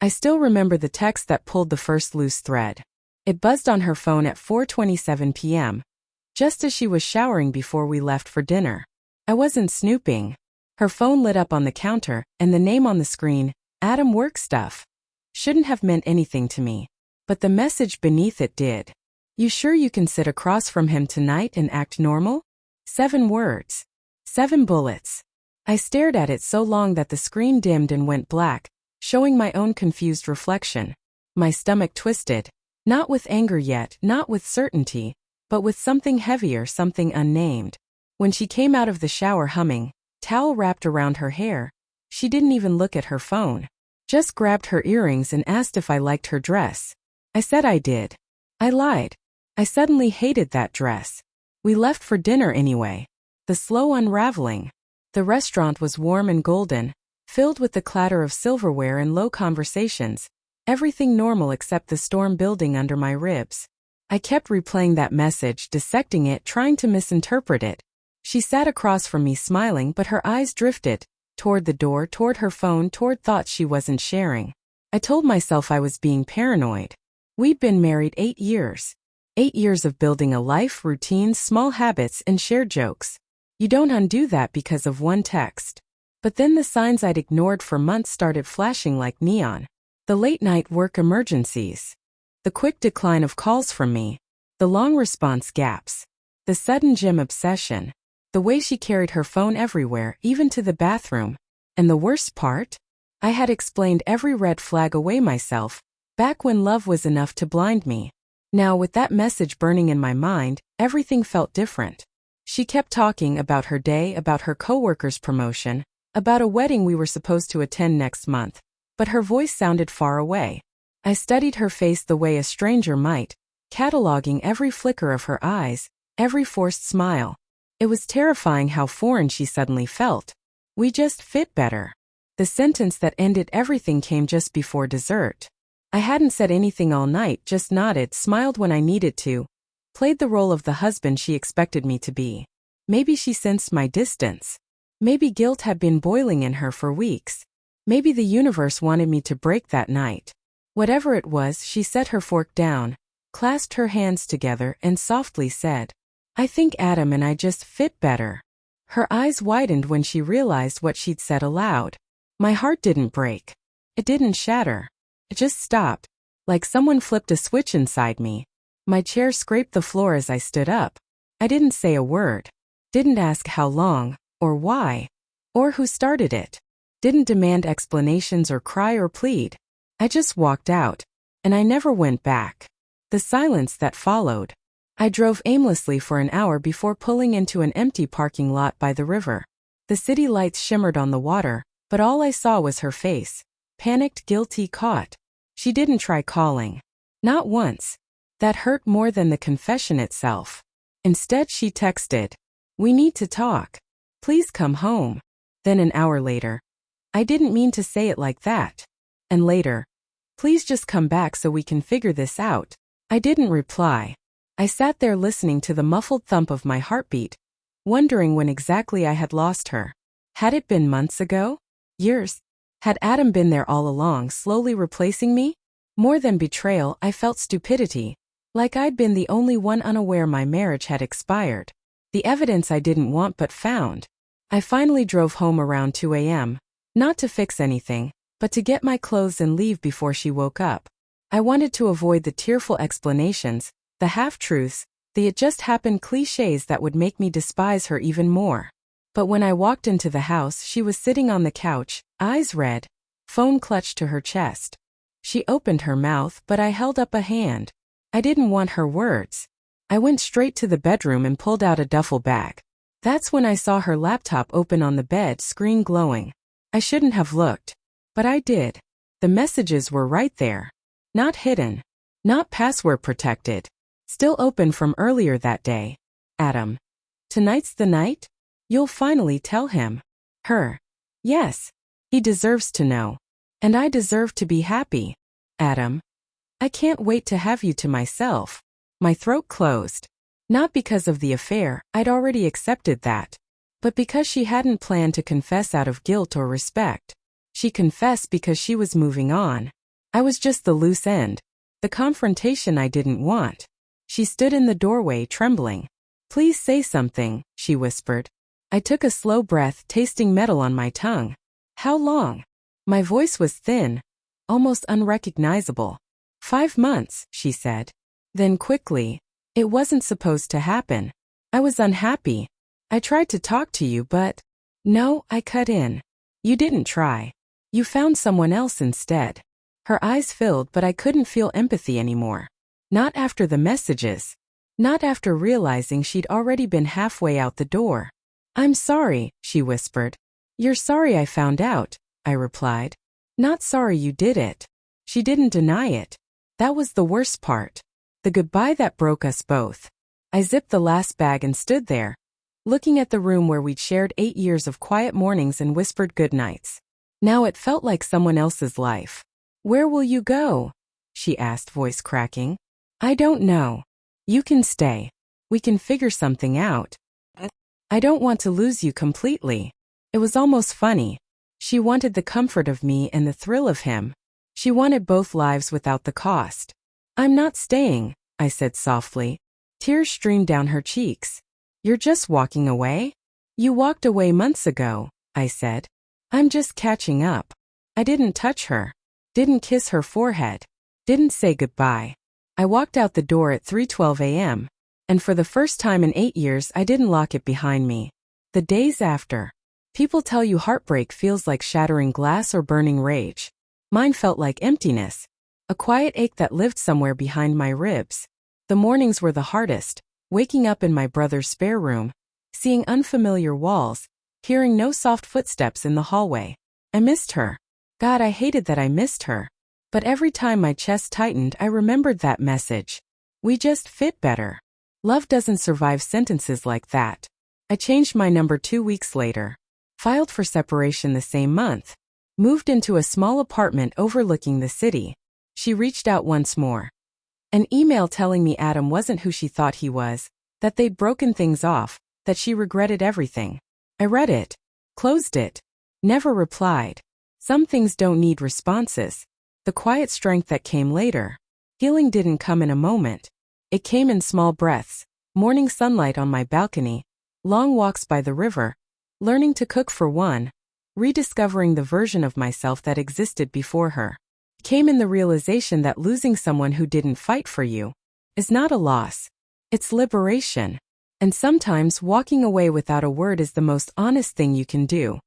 I still remember the text that pulled the first loose thread. It buzzed on her phone at 4:27 p.m., just as she was showering before we left for dinner. I wasn't snooping. Her phone lit up on the counter, and the name on the screen, Adam Work Stuff, shouldn't have meant anything to me. But the message beneath it did. You sure you can sit across from him tonight and act normal? 7 words. 7 bullets. I stared at it so long that the screen dimmed and went black, showing my own confused reflection. My stomach twisted. Not with anger yet, not with certainty, but with something heavier, something unnamed. When she came out of the shower humming, towel wrapped around her hair, she didn't even look at her phone. Just grabbed her earrings and asked if I liked her dress. I said I did. I lied. I suddenly hated that dress. We left for dinner anyway. The slow unraveling. The restaurant was warm and golden, filled with the clatter of silverware and low conversations. Everything normal except the storm building under my ribs. I kept replaying that message, dissecting it, trying to misinterpret it. She sat across from me smiling, but her eyes drifted toward the door, toward her phone, toward thoughts she wasn't sharing. I told myself I was being paranoid. We'd been married 8 years. 8 years of building a life, routines, small habits, and shared jokes. You don't undo that because of one text. But then the signs I'd ignored for months started flashing like neon. The late-night work emergencies. The quick decline of calls from me. The long response gaps. The sudden gym obsession. The way she carried her phone everywhere, even to the bathroom. And the worst part? I had explained every red flag away myself, back when love was enough to blind me. Now, with that message burning in my mind, everything felt different. She kept talking about her day, about her coworker's promotion, about a wedding we were supposed to attend next month. But her voice sounded far away. I studied her face the way a stranger might, cataloging every flicker of her eyes, every forced smile. It was terrifying how foreign she suddenly felt. We just fit better. The sentence that ended everything came just before dessert. I hadn't said anything all night, just nodded, smiled when I needed to, played the role of the husband she expected me to be. Maybe she sensed my distance. Maybe guilt had been boiling in her for weeks. Maybe the universe wanted me to break that night. Whatever it was, she set her fork down, clasped her hands together, and softly said, I think Adam and I just fit better. Her eyes widened when she realized what she'd said aloud. My heart didn't break. It didn't shatter. It just stopped, like someone flipped a switch inside me. My chair scraped the floor as I stood up. I didn't say a word. Didn't ask how long, or why, or who started it. Didn't demand explanations or cry or plead. I just walked out, and I never went back. The silence that followed. I drove aimlessly for an hour before pulling into an empty parking lot by the river. The city lights shimmered on the water, but all I saw was her face. Panicked, guilty, caught. She didn't try calling. Not once. That hurt more than the confession itself. Instead, she texted, We need to talk. Please come home. Then an hour later, I didn't mean to say it like that. And later, Please just come back so we can figure this out. I didn't reply. I sat there listening to the muffled thump of my heartbeat, wondering when exactly I had lost her. Had it been months ago? Years? Had Adam been there all along, slowly replacing me? More than betrayal, I felt stupidity. Like I'd been the only one unaware my marriage had expired. The evidence I didn't want but found. I finally drove home around 2 a.m., not to fix anything, but to get my clothes and leave before she woke up. I wanted to avoid the tearful explanations, the half-truths, the it just happened cliches that would make me despise her even more. But when I walked into the house, she was sitting on the couch, eyes red, phone clutched to her chest. She opened her mouth, but I held up a hand. I didn't want her words. I went straight to the bedroom and pulled out a duffel bag. That's when I saw her laptop open on the bed, screen glowing. I shouldn't have looked. But I did. The messages were right there. Not hidden. Not password protected. Still open from earlier that day. Adam. Tonight's the night? You'll finally tell him. Her. Yes. He deserves to know. And I deserve to be happy. Adam. I can't wait to have you to myself. My throat closed. Not because of the affair, I'd already accepted that. But because she hadn't planned to confess out of guilt or respect. She confessed because she was moving on. I was just the loose end, the confrontation I didn't want. She stood in the doorway, trembling. "Please say something," she whispered. I took a slow breath, tasting metal on my tongue. "How long?" My voice was thin, almost unrecognizable. 5 months, she said. Then quickly, "It wasn't supposed to happen. I was unhappy. I tried to talk to you, but—" "No," I cut in. "You didn't try. You found someone else instead." Her eyes filled, but I couldn't feel empathy anymore. Not after the messages. Not after realizing she'd already been halfway out the door. "I'm sorry," she whispered. "You're sorry I found out," I replied. "Not sorry you did it." She didn't deny it. That was the worst part. The goodbye that broke us both. I zipped the last bag and stood there, looking at the room where we'd shared 8 years of quiet mornings and whispered goodnights. Now it felt like someone else's life. "Where will you go?" she asked, voice cracking. "I don't know. You can stay. We can figure something out. I don't want to lose you completely." It was almost funny. She wanted the comfort of me and the thrill of him. She wanted both lives without the cost. "I'm not staying," I said softly. Tears streamed down her cheeks. "You're just walking away?" "You walked away months ago," I said. "I'm just catching up." I didn't touch her. Didn't kiss her forehead. Didn't say goodbye. I walked out the door at 3:12 a.m. And for the first time in 8 years, I didn't lock it behind me. The days after. People tell you heartbreak feels like shattering glass or burning rage. Mine felt like emptiness. A quiet ache that lived somewhere behind my ribs. The mornings were the hardest, waking up in my brother's spare room, seeing unfamiliar walls, hearing no soft footsteps in the hallway. I missed her. God, I hated that I missed her. But every time my chest tightened, I remembered that message. We just fit better. Love doesn't survive sentences like that. I changed my number 2 weeks later. Filed for separation the same month. Moved into a small apartment overlooking the city. She reached out once more. An email telling me Adam wasn't who she thought he was, that they'd broken things off, that she regretted everything. I read it. Closed it. Never replied. Some things don't need responses. The quiet strength that came later. Healing didn't come in a moment. It came in small breaths. Morning sunlight on my balcony. Long walks by the river. Learning to cook for one. Rediscovering the version of myself that existed before her. It came in the realization that losing someone who didn't fight for you is not a loss. It's liberation. And sometimes walking away without a word is the most honest thing you can do.